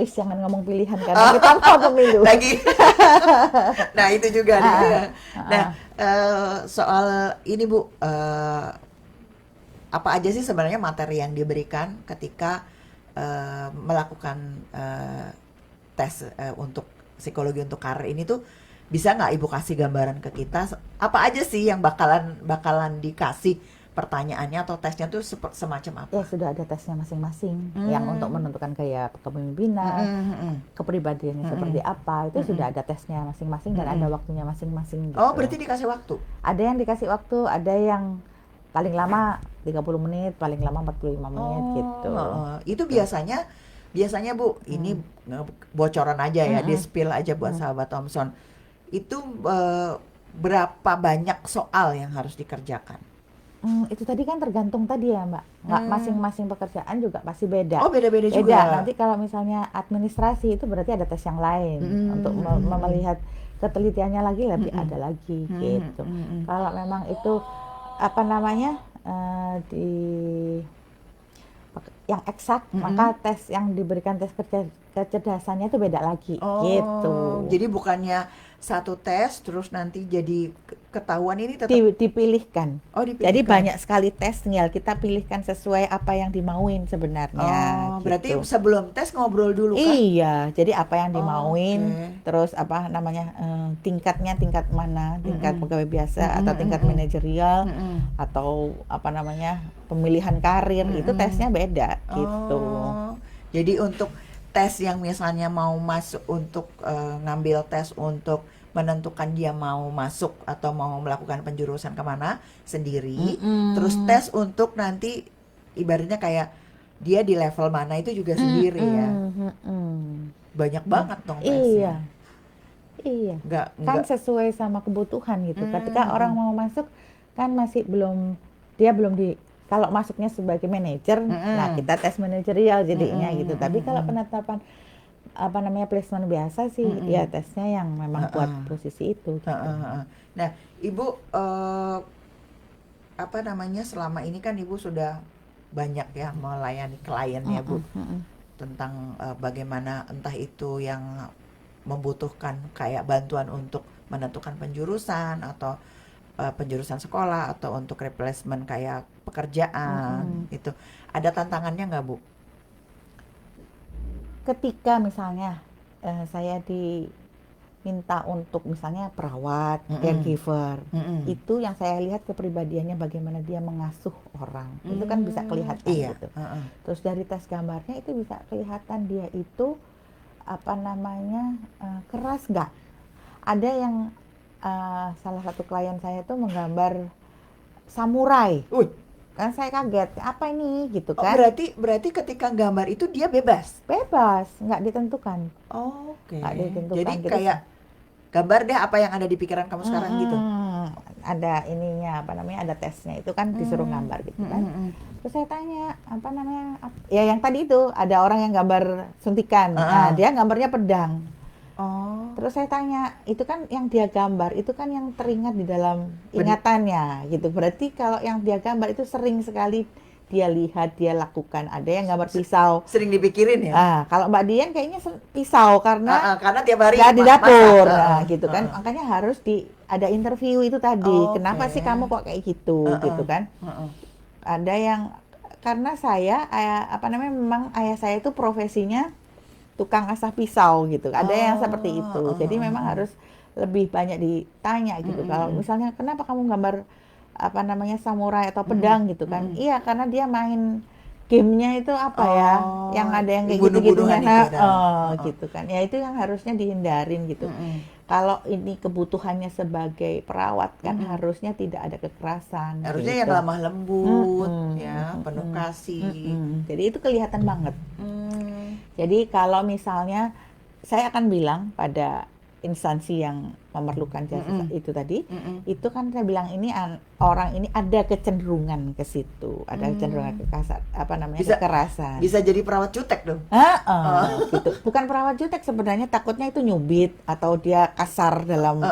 B: Jangan ngomong pilihan karena kita mau pemilu.
A: Lagi. Nah itu juga nih. Nah soal ini Bu, apa aja sih sebenarnya materi yang diberikan ketika melakukan tes untuk psikologi untuk karir ini tuh, bisa nggak Ibu kasih gambaran ke kita apa aja sih yang bakalan dikasih pertanyaannya atau tesnya tuh semacam apa?
B: Ya sudah ada tesnya masing-masing yang untuk menentukan kayak kepemimpinan, kepribadiannya seperti apa, itu sudah ada tesnya masing-masing dan ada waktunya masing-masing gitu.
A: Oh berarti dikasih waktu?
B: Ada yang dikasih waktu, ada yang paling lama 30 menit, paling lama 45 menit gitu.
A: Itu biasanya Bu, ini bocoran aja ya, di-spill aja buat sahabat Thomson. Itu berapa banyak soal yang harus dikerjakan?
B: Itu tadi kan tergantung tadi ya Mbak. Masing-masing pekerjaan juga pasti beda.
A: Oh beda-beda juga.
B: Nanti kalau misalnya administrasi itu berarti ada tes yang lain untuk melihat ketelitiannya lagi lebih ada lagi gitu. Kalau memang itu yang eksak, maka tes yang diberikan tes kecerdasannya itu beda lagi gitu.
A: Jadi bukannya satu tes terus nanti jadi ketahuan, ini tetap
B: dipilihkan.
A: dipilihkan.
B: Jadi banyak sekali tes, tinggal kita pilihkan sesuai apa yang dimauin sebenarnya.
A: Berarti
B: gitu.
A: sebelum tes ngobrol dulu kan?
B: Iya, jadi apa yang dimauin, terus tingkatnya tingkat mana, tingkat pegawai biasa atau tingkat manajerial atau pemilihan karir, itu tesnya beda gitu.
A: Jadi untuk tes yang misalnya mau masuk untuk ngambil tes untuk menentukan dia mau masuk atau mau melakukan penjurusan kemana sendiri, terus tes untuk nanti ibaratnya kayak dia di level mana itu juga sendiri ya. Banyak banget dong tesnya.
B: Iya.
A: Kan
B: Enggak sesuai sama kebutuhan gitu. Ketika orang mau masuk kan masih belum kalau masuknya sebagai manajer, nah kita tes manajerial jadinya gitu. Tapi kalau penetapan apa namanya placement biasa sih, ya tesnya yang memang buat posisi itu. Gitu.
A: Nah, Ibu apa namanya selama ini kan Ibu sudah banyak ya melayani klien ya Bu, tentang bagaimana entah itu yang membutuhkan kayak bantuan untuk menentukan penjurusan atau penjurusan sekolah atau untuk replacement kayak pekerjaan itu. Ada tantangannya nggak Bu?
B: Ketika misalnya saya diminta untuk misalnya perawat, caregiver, itu yang saya lihat kepribadiannya bagaimana dia mengasuh orang, itu kan bisa kelihatan gitu. Terus dari tes gambarnya itu bisa kelihatan dia itu apa namanya keras nggak. Ada yang salah satu klien saya itu menggambar samurai. Kan saya kaget, apa ini gitu kan.
A: Berarti ketika gambar itu dia bebas,
B: nggak ditentukan. Nggak ditentukan.
A: Jadi
B: gitu.
A: kayak gambar deh apa yang ada di pikiran kamu sekarang gitu.
B: Ada ininya apa namanya, ada tesnya itu kan disuruh gambar gitu kan. Terus saya tanya apa namanya, ya yang tadi itu ada orang yang gambar suntikan, nah dia gambarnya pedang. Terus saya tanya, itu kan yang dia gambar, itu kan yang teringat di dalam ingatannya gitu. Berarti kalau yang dia gambar itu sering sekali dia lihat, dia lakukan. Ada yang gambar pisau.
A: Sering dipikirin ya?
B: Kalau Mbak Dian kayaknya pisau karena
A: tiap hari
B: di dapur, gitu kan. Makanya harus ada interview itu tadi. Kenapa sih kamu kok kayak gitu, gitu kan? Ada yang karena saya apa namanya, memang ayah saya itu profesinya tukang asah pisau gitu. Ada yang seperti itu. Jadi memang harus lebih banyak ditanya gitu. Kalau misalnya kenapa kamu gambar apa namanya samurai atau pedang gitu kan? Iya, karena dia main gamenya itu apa ya? Yang ada yang kayak gitu-gitunya gitu kan. Ya itu yang harusnya dihindarin gitu. Kalau ini kebutuhannya sebagai perawat kan harusnya tidak ada kekerasan.
A: Harusnya
B: gitu.
A: yang lemah lembut ya, penuh kasih.
B: Jadi itu kelihatan banget. Jadi kalau misalnya saya akan bilang pada instansi yang memerlukan jasa itu tadi, itu kan saya bilang ini orang ini ada kecenderungan ke situ, ada kecenderungan ke kasar, apa namanya, kekerasan.
A: Bisa jadi perawat jutek dong.
B: Gitu. Bukan perawat jutek sebenarnya, takutnya itu nyubit atau dia kasar dalam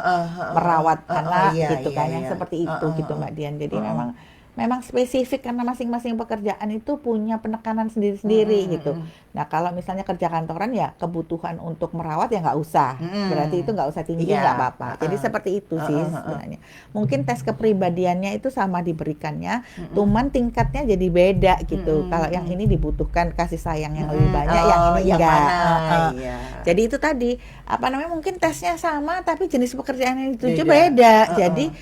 B: merawat anak gitu kan, yang seperti itu gitu Mbak Dian. Jadi memang spesifik karena masing-masing pekerjaan itu punya penekanan sendiri-sendiri gitu. Nah kalau misalnya kerja kantoran ya kebutuhan untuk merawat ya nggak usah, berarti itu nggak usah tinggi, nggak apa-apa. Jadi seperti itu sih sebenarnya. Mungkin tes kepribadiannya itu sama diberikannya, cuman tingkatnya jadi beda gitu. Kalau yang ini dibutuhkan kasih sayang yang lebih banyak, yang ini enggak. Jadi itu tadi apa namanya, mungkin tesnya sama tapi jenis pekerjaan yang dituju beda. Jadi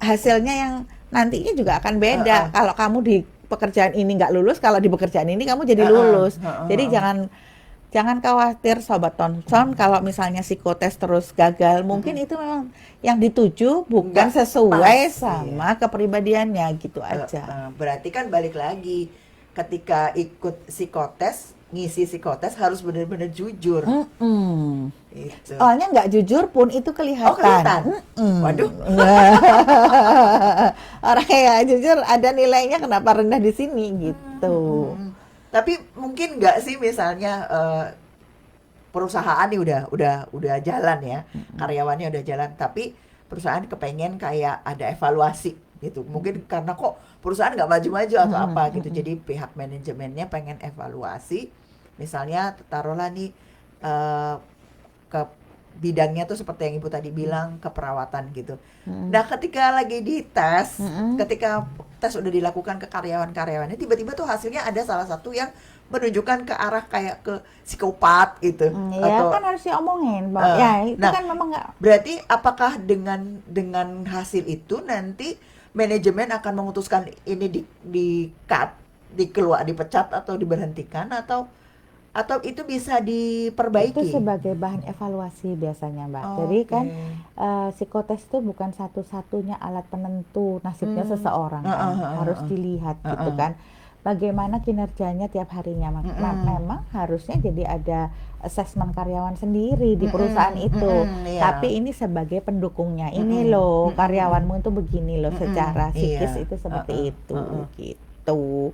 B: hasilnya yang nantinya juga akan beda. Kalau kamu di pekerjaan ini nggak lulus, kalau di pekerjaan ini kamu jadi lulus. Jadi jangan khawatir Sobat Thompson kalau misalnya psikotes terus gagal. Mungkin itu memang yang dituju bukan sesuai sama kepribadiannya gitu aja.
A: Berarti kan balik lagi ketika ikut psikotes, ngisi psikotes harus benar-benar jujur. Itu.
B: Soalnya nggak jujur pun itu kelihatan.
A: Waduh.
B: Orang yang nggak jujur ada nilainya kenapa rendah di sini gitu.
A: Tapi mungkin nggak sih misalnya perusahaan nih udah jalan ya, karyawannya udah jalan, tapi perusahaan kepengen kayak ada evaluasi gitu. Mungkin karena kok perusahaan nggak maju-maju atau apa gitu. Jadi pihak manajemennya pengen evaluasi. Misalnya taruhlah nih ke bidangnya tuh seperti yang Ibu tadi bilang, keperawatan gitu. Nah, ketika lagi dites, ketika tes udah dilakukan ke karyawan-karyawannya, tiba-tiba tuh hasilnya ada salah satu yang menunjukkan ke arah kayak ke psikopat gitu.
B: Ya kan harus diomongin, Bang. Ya itu kan memang nggak.
A: Berarti apakah dengan hasil itu nanti manajemen akan memutuskan ini di cut, dipecat atau diberhentikan atau itu bisa diperbaiki?
B: Itu sebagai bahan evaluasi biasanya, Mbak. Jadi kan psikotes itu bukan satu-satunya alat penentu nasibnya seseorang, kan. Harus dilihat gitu kan. Bagaimana kinerjanya tiap harinya. Memang harusnya jadi ada asesmen karyawan sendiri di perusahaan itu. Tapi ini sebagai pendukungnya. Ini loh karyawanmu itu begini loh, secara psikis itu seperti itu gitu.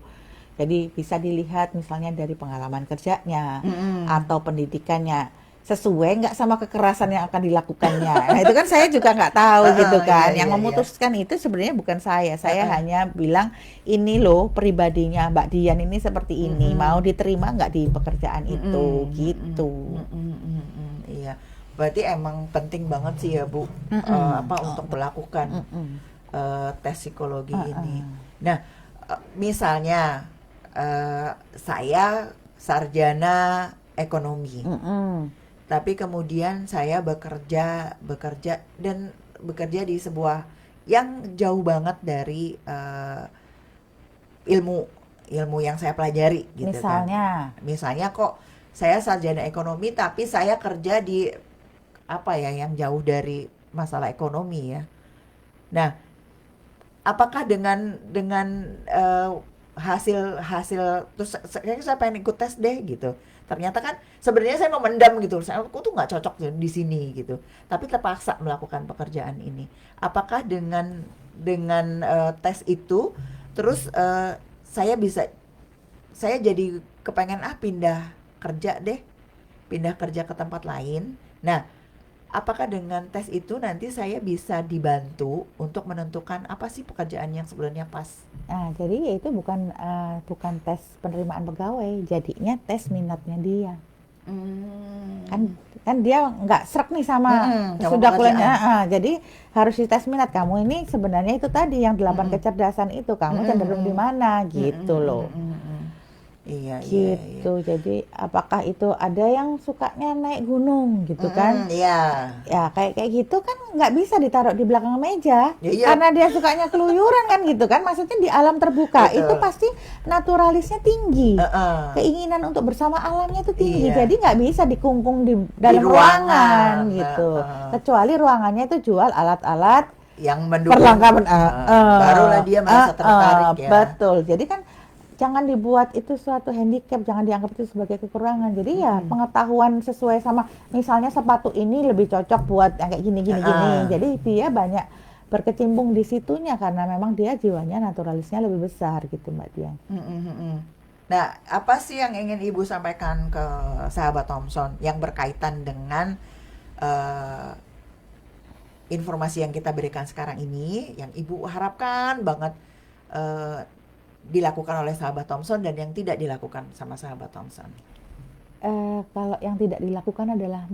B: Jadi bisa dilihat misalnya dari pengalaman kerjanya
A: Mm-mm.
B: atau pendidikannya sesuai nggak sama kekerasan yang akan dilakukannya. Nah itu kan saya juga nggak tahu gitu
A: Iya,
B: kan.
A: iya,
B: Yang
A: iya.
B: memutuskan itu sebenarnya bukan saya. Saya
A: Heeh.
B: hanya bilang ini loh pribadinya Mbak Dian ini seperti ini. Mau
A: Mm-mm.
B: diterima nggak di pekerjaan itu
A: Mm-mm. Mm-mm.
B: gitu.
A: Mm-mm. Mm-mm. Iya, berarti emang penting banget sih ya Bu,
B: Mm-mm.
A: apa untuk melakukan
B: Mm-mm.
A: tes psikologi ini.
B: Uh-uh.
A: Nah, misalnya saya sarjana ekonomi,
B: Mm-mm.
A: tapi kemudian saya bekerja dan bekerja di sebuah yang jauh banget dari ilmu ilmu yang saya pelajari gitu kan.
B: Misalnya,
A: Misalnya kok saya sarjana ekonomi tapi saya kerja di apa ya yang jauh dari masalah ekonomi ya. Nah, apakah dengan hasil hasil terus kayaknya saya pengen ikut tes deh gitu. Ternyata kan sebenarnya saya memendam gitu. Aku tuh nggak cocok di sini gitu. Tapi terpaksa melakukan pekerjaan ini. Apakah dengan tes itu terus saya jadi kepengen pindah kerja deh, pindah kerja ke tempat lain. Nah, apakah dengan tes itu nanti saya bisa dibantu untuk menentukan apa sih pekerjaan yang sebenarnya pas?
B: nah jadi ya itu bukan tes penerimaan pegawai, jadinya tes minatnya dia. Kan
A: Hmm.
B: kan dia nggak srek nih sama
A: Sama
B: sudah kuliahnya.
A: pekerjaan.
B: Jadi harus dites minat kamu ini sebenarnya itu tadi yang 8
A: Mm-mm.
B: kecerdasan itu kamu cenderung di
A: Mm-mm.
B: mana
A: Mm-mm.
B: gitu loh.
A: Mm-mm. Iya, iya, iya.
B: Gitu. Jadi apakah itu ada yang sukanya naik gunung gitu kan?
A: Iya.
B: Ya kayak gitu kan nggak bisa ditaruh di belakang meja
A: Ya, iya,
B: karena dia sukanya keluyuran kan gitu kan. Maksudnya di alam terbuka itu
A: betul.
B: pasti naturalisnya tinggi.
A: Heeh.
B: Keinginan untuk bersama alamnya itu tinggi.
A: Iya.
B: Jadi nggak bisa dikungkung di
A: Di
B: dalam ruangan
A: ruangan.
B: gitu.
A: Heeh.
B: Kecuali ruangannya itu jual alat-alat
A: Yang mendukung.
B: perlengkapan.
A: Barulah dia merasa tertarik ya.
B: Betul. Jadi kan jangan dibuat itu suatu handicap, jangan dianggap itu sebagai kekurangan. Jadi ya pengetahuan sesuai sama misalnya sepatu ini lebih cocok buat yang kayak gini. Jadi dia banyak berkecimpung di situnya karena memang dia jiwanya naturalisnya lebih besar gitu Mbak Dian.
A: Nah, apa sih yang ingin Ibu sampaikan ke sahabat Thompson yang berkaitan dengan eh, informasi yang kita berikan sekarang ini, yang Ibu harapkan banget eh, dilakukan oleh sahabat Thompson dan yang tidak dilakukan sama sahabat Thompson?
B: Kalau yang tidak dilakukan adalah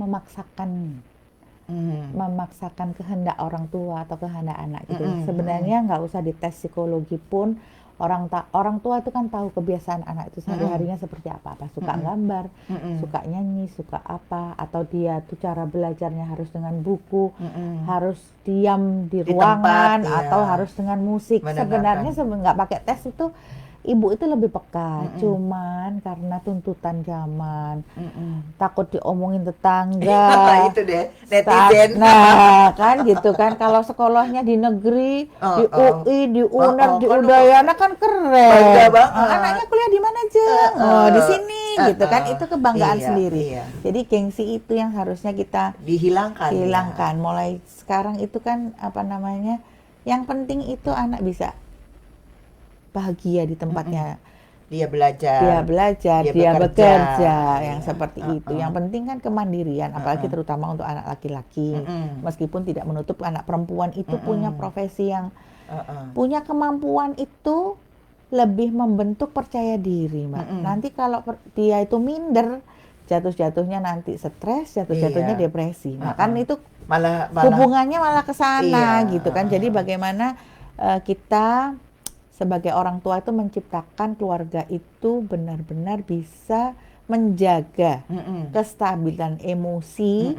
B: memaksakan kehendak orang tua atau kehendak anak gitu. Sebenarnya nggak usah dites psikologi pun orang tua itu kan tahu kebiasaan anak itu sehari-harinya seperti apa suka gambar, suka nyanyi, suka apa, atau dia tuh cara belajarnya harus dengan buku, harus diam di ruangan
A: tempat,
B: atau
A: ya.
B: harus dengan musik.
A: Mendengarkan.
B: Sebenarnya nggak pakai tes itu ibu itu lebih peka, cuman karena tuntutan zaman, takut diomongin tetangga,
A: Itu deh, netizen.
B: nah kan gitu kan, kalau sekolahnya di negeri, di UI, di UNER, di
A: kan
B: Udayana kan keren.
A: bangga banget.
B: Anaknya kuliah di mana aja? Di sini gitu kan, itu kebanggaan
A: Iya,
B: sendiri.
A: iya.
B: Jadi gengsi itu yang harusnya kita
A: Dihilangkan.
B: hilangkan. Mulai sekarang itu kan apa namanya? Yang penting itu anak bisa bahagia di tempatnya.
A: Dia belajar,
B: Dia bekerja, yang
A: Iya.
B: seperti itu. Yang penting kan kemandirian, apalagi terutama untuk anak laki-laki. Meskipun tidak menutup anak perempuan itu punya profesi yang punya kemampuan itu lebih membentuk percaya diri, Mbak. Nanti kalau dia itu minder, jatuh-jatuhnya nanti stres, jatuh-jatuhnya
A: Iya.
B: depresi. Nah, kan itu
A: malah
B: hubungannya malah ke sana
A: Iya,
B: gitu kan. Jadi bagaimana kita sebagai orang tua itu menciptakan keluarga itu benar-benar bisa menjaga kestabilan emosi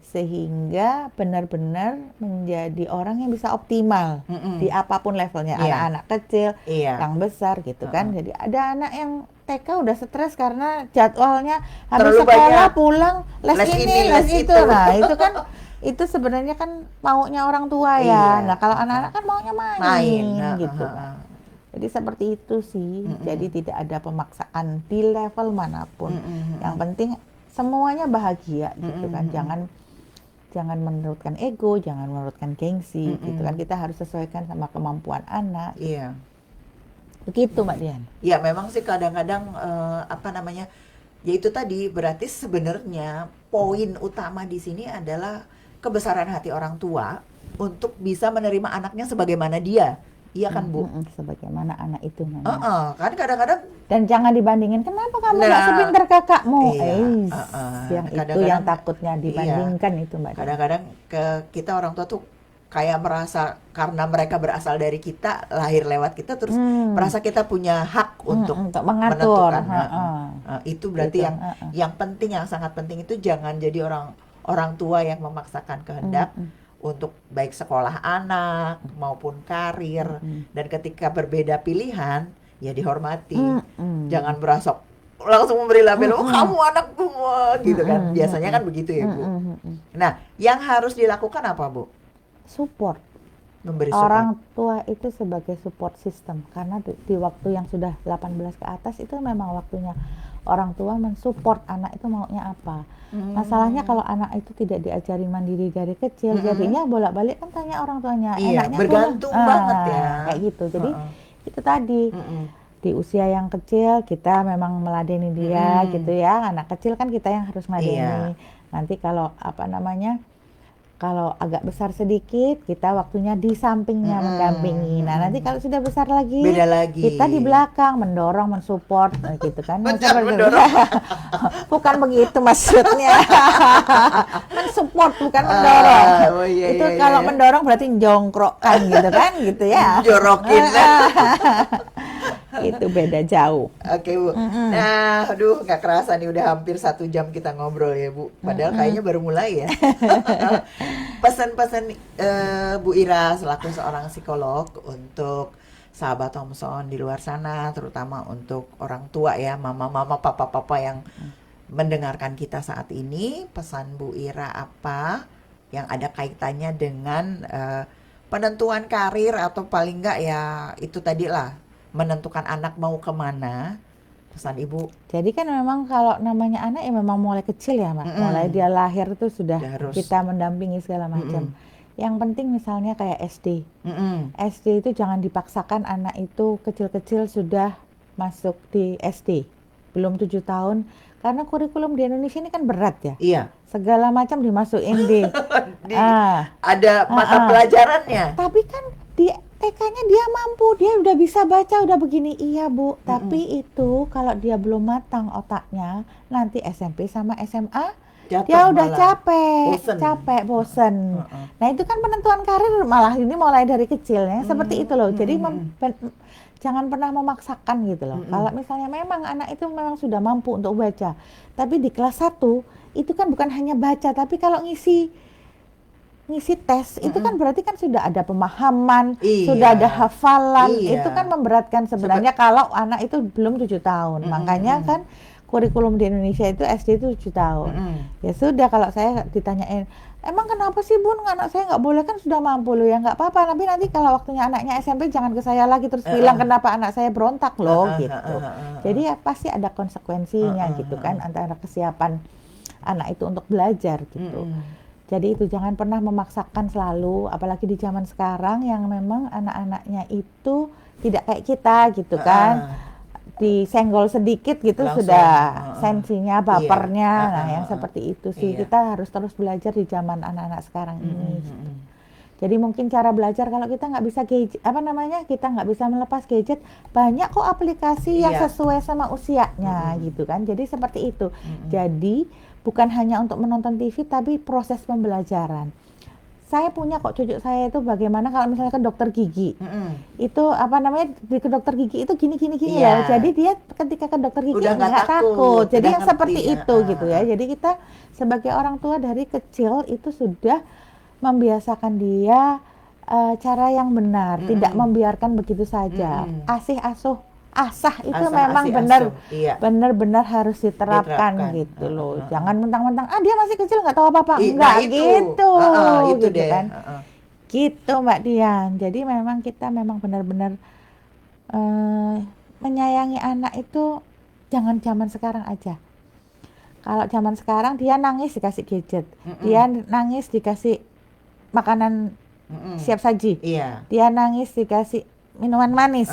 B: sehingga benar-benar menjadi orang yang bisa optimal di apapun levelnya,
A: Iya.
B: anak-anak kecil,
A: Iya.
B: yang besar gitu kan. Jadi ada anak yang TK udah stres karena jadwalnya habis
A: Terlalu
B: sekolah
A: banyak.
B: pulang les
A: Les
B: ini,
A: ini,
B: les
A: les
B: itu.
A: itu.
B: Nah, itu kan itu sebenarnya kan maunya orang tua
A: Iya.
B: ya. Nah, kalau anak-anak kan maunya main gitu.
A: Heeh.
B: Jadi seperti itu sih. Jadi tidak ada pemaksaan di level manapun. Yang penting semuanya bahagia gitu kan. Jangan menurutkan ego, jangan menurutkan gengsi gitu kan. Kita harus sesuaikan sama kemampuan anak.
A: Iya.
B: Begitu Mbak Dian.
A: Ya memang sih kadang-kadang apa namanya, ya itu tadi berarti sebenarnya poin utama di sini adalah kebesaran hati orang tua untuk bisa menerima anaknya sebagaimana dia. Iya kan Bu?
B: Sebagaimana anak itu memang.
A: Kan kadang-kadang
B: Dan jangan dibandingin, kenapa kamu nggak
A: nah
B: sepintar kakakmu?
A: iya,
B: Yang itu yang
A: kadang-kadang
B: takutnya
A: iya,
B: dibandingkan itu Mbak Dian.
A: kadang-kadang kita orang tua tuh kayak merasa karena mereka berasal dari kita, lahir lewat kita, terus merasa kita punya hak untuk
B: mengatur.
A: menentukan. Itu berarti
B: Itu.
A: yang penting, yang sangat penting itu jangan jadi orang orang tua yang memaksakan kehendak untuk baik sekolah anak maupun karir, dan ketika berbeda pilihan ya dihormati. Jangan merasa langsung memberi label, oh kamu anakku gitu kan. Biasanya kan begitu ya Bu. Nah, yang harus dilakukan apa Bu?
B: Support.
A: Memberi support.
B: Orang tua itu sebagai support system, karena di waktu yang sudah 18 ke atas itu memang waktunya orang tua mensupport anak itu maunya apa. Masalahnya kalau anak itu tidak diajari mandiri dari kecil, jadinya bolak-balik kan tanya orang tuanya,
A: Iya,
B: enaknya
A: bergantung banget ya.
B: kayak gitu. Jadi itu tadi di usia yang kecil kita memang meladeni dia gitu ya. Anak kecil kan kita yang harus meladeni. Nanti kalau apa namanya, kalau agak besar sedikit, kita waktunya di sampingnya mendampingi. Nah, nanti kalau sudah besar lagi,
A: beda lagi.
B: kita di belakang mendorong, mensupport, gitu kan.
A: Mendorong.
B: Bukan begitu maksudnya. Mensupport bukan mendorong. Itu kalau mendorong berarti jongkrokkan gitu kan, gitu ya.
A: Jorokin.
B: Itu beda jauh.
A: Oke Bu. Nah, aduh nggak kerasa nih udah hampir 1 jam kita ngobrol ya Bu. Padahal kayaknya baru mulai ya. Pesan-pesan Bu Ira selaku seorang psikolog untuk sahabat Thompson di luar sana, terutama untuk orang tua ya, mama-mama, papa-papa yang mendengarkan kita saat ini. Pesan Bu Ira apa yang ada kaitannya dengan penentuan karir, atau paling nggak ya itu tadi lah, menentukan anak mau kemana, pesan Ibu?
B: Jadi kan memang kalau namanya anak ya memang mulai kecil ya Mbak. Mulai dia lahir itu sudah kita mendampingi segala macam. Yang penting misalnya kayak SD. SD itu jangan dipaksakan anak itu kecil-kecil sudah masuk di SD. Belum 7 tahun. Karena kurikulum di Indonesia ini kan berat ya.
A: Iya.
B: Segala macam dimasukin di
A: ada mata pelajarannya.
B: Tapi kan di TK-nya dia mampu, dia udah bisa baca, udah begini. Iya Bu, tapi itu kalau dia belum matang otaknya, nanti SMP sama SMA dia udah capek, bosen. Nah itu kan penentuan karir malah ini mulai dari kecilnya seperti itu loh. Jadi jangan pernah memaksakan gitu loh. Kalau misalnya memang anak itu memang sudah mampu untuk baca, tapi di kelas 1 itu kan bukan hanya baca, tapi kalau ngisi tes itu kan berarti kan sudah ada pemahaman, sudah ada hafalan. Itu kan memberatkan sebenarnya kalau anak itu belum 7 tahun. Makanya kan kurikulum di Indonesia itu SD itu 7 tahun. Ya sudah, kalau saya ditanyain, emang kenapa sih Bun anak saya nggak boleh, kan sudah mampu loh. Ya nggak apa-apa, tapi nanti kalau waktunya anaknya SMP jangan ke saya lagi terus bilang kenapa anak saya berontak loh gitu. Jadi ya pasti ada konsekuensinya gitu kan, antara kesiapan anak itu untuk belajar gitu. Jadi itu jangan pernah memaksakan selalu, apalagi di zaman sekarang yang memang anak-anaknya itu tidak kayak kita gitu kan. Disenggol sedikit gitu langsung, sudah sensinya, bapernya. Nah yang seperti itu sih kita harus terus belajar di zaman anak-anak sekarang ini. Gitu. Jadi mungkin cara belajar, kalau kita nggak bisa gadget, kita nggak bisa melepas gadget, banyak kok aplikasi yang sesuai sama usianya gitu kan. Jadi seperti itu. Jadi bukan hanya untuk menonton TV, tapi proses pembelajaran. Saya punya kok cucu saya itu bagaimana kalau misalnya ke dokter gigi. Itu di ke dokter gigi itu gini ya. Jadi dia ketika ke dokter gigi nggak takut. Jadi yang seperti itu gitu ya. Jadi kita sebagai orang tua dari kecil itu sudah membiasakan dia cara yang benar, tidak membiarkan begitu saja. Asah itu memang benar-benar harus diterapkan gitu loh. Jangan mentang-mentang dia masih kecil nggak tahu apa-apa. Enggak gitu.
A: Itu
B: gitu kan. Gitu Mbak Dian. Jadi memang kita memang benar-benar menyayangi anak itu jangan zaman sekarang aja. Kalau zaman sekarang dia nangis dikasih gadget. Dia nangis dikasih makanan siap saji. Dia nangis dikasih minuman manis.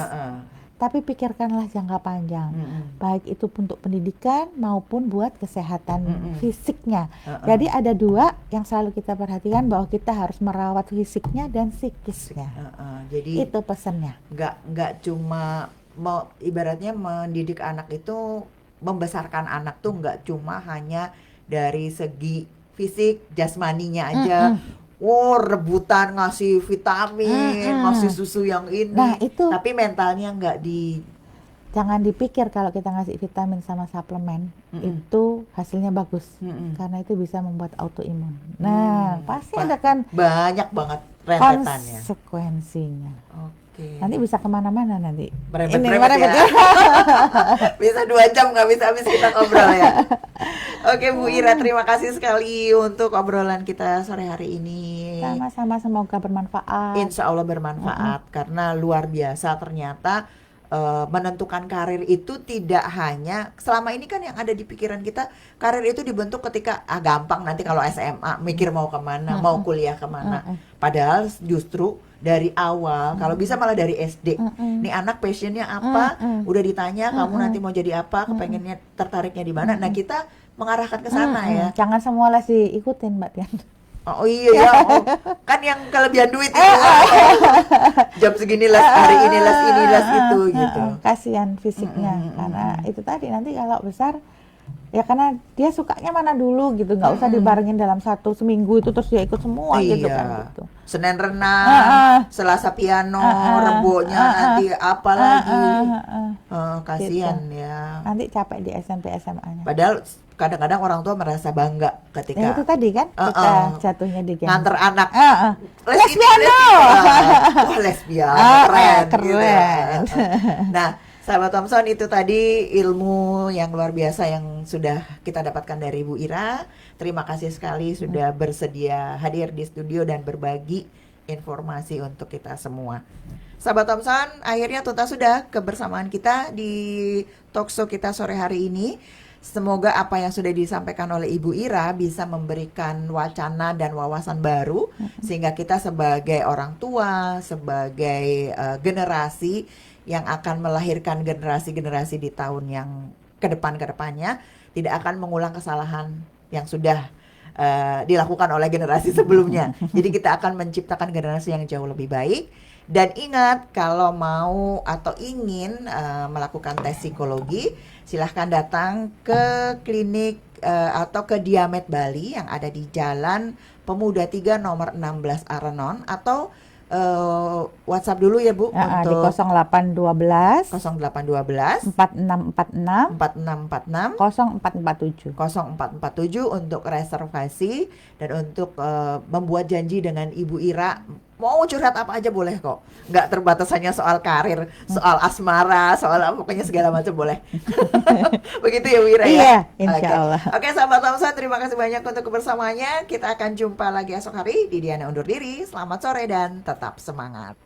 B: tapi pikirkanlah jangka panjang. Baik itu untuk pendidikan maupun buat kesehatan fisiknya. Jadi ada dua yang selalu kita perhatikan, bahwa kita harus merawat fisiknya dan psikisnya.
A: Jadi
B: itu pesannya.
A: Nggak cuma ibaratnya mendidik anak itu, membesarkan anak tuh nggak cuma hanya dari segi fisik jasmaninya aja. Rebutan ngasih vitamin, ngasih susu yang ini.
B: Nah, itu
A: tapi mentalnya nggak
B: jangan dipikir kalau kita ngasih vitamin sama suplemen itu hasilnya bagus, karena itu bisa membuat autoimun. Nah, pasti ada kan
A: banyak banget rentetannya,
B: konsekuensinya.
A: Oke.
B: Nanti bisa kemana-mana nanti.
A: Merembet ya. Bisa 2 jam nggak bisa habis kita ngobrol ya. Oke Bu Ira, terima kasih sekali untuk obrolan kita sore hari ini.
B: Sama-sama, semoga bermanfaat.
A: Insya Allah bermanfaat, karena luar biasa ternyata menentukan karir itu tidak hanya selama ini kan yang ada di pikiran kita, karir itu dibentuk ketika gampang nanti kalau SMA mikir mau kemana, mau kuliah kemana. Padahal justru dari awal, kalau bisa malah dari SD. Nih anak passionnya apa, udah ditanya kamu nanti mau jadi apa, kepengennya tertariknya di mana. Nah kita mengarahkan ke sana ya.
B: Jangan semua les diikutin Mbak Tian.
A: Oh iya ya, kan yang kelebihan duit itu jam segini les, hari ini les ini les itu gitu.
B: Kasihan fisiknya, karena itu tadi nanti kalau besar ya, karena dia sukanya mana dulu gitu, nggak usah dibarengin dalam seminggu itu terus dia ikut semua gitu kan gitu.
A: Senin renang, Selasa piano, Rebonya nanti apa lagi, kasihan gitu. Ya.
B: Nanti capek di SMP SMA-nya.
A: Padahal kadang-kadang orang tua merasa bangga ketika
B: itu tadi kan kita jatuhnya di
A: nganter anak
B: les piano.
A: Wah les piano keren. Gitu. Nah sahabat Thomson, itu tadi ilmu yang luar biasa yang sudah kita dapatkan dari Bu Ira. Terima kasih sekali sudah bersedia hadir di studio dan berbagi informasi untuk kita semua. Sahabat Thomson, akhirnya tuntas sudah kebersamaan kita di talkshow kita sore hari ini. Semoga apa yang sudah disampaikan oleh Ibu Ira bisa memberikan wacana dan wawasan baru, sehingga kita sebagai orang tua, sebagai generasi yang akan melahirkan generasi-generasi di tahun yang kedepannya tidak akan mengulang kesalahan yang sudah dilakukan oleh generasi sebelumnya. Jadi kita akan menciptakan generasi yang jauh lebih baik. Dan ingat, kalau mau atau ingin melakukan tes psikologi, silahkan datang ke klinik atau ke Diamet Bali yang ada di Jalan Pemuda 3 nomor 16 Arenon, atau WhatsApp dulu ya Bu,
B: untuk di 0812
A: 4646
B: 4647
A: untuk reservasi dan untuk membuat janji dengan Ibu Ira. Mau curhat apa aja boleh kok, nggak terbatas hanya soal karir, soal asmara, soal pokoknya segala macam boleh. Begitu ya Bu Ira ya?
B: Iya, insya Allah.
A: Oke sahabat Thomson, terima kasih banyak untuk kebersamaannya. Kita akan jumpa lagi esok hari. Didiana undur diri, selamat sore dan tetap semangat.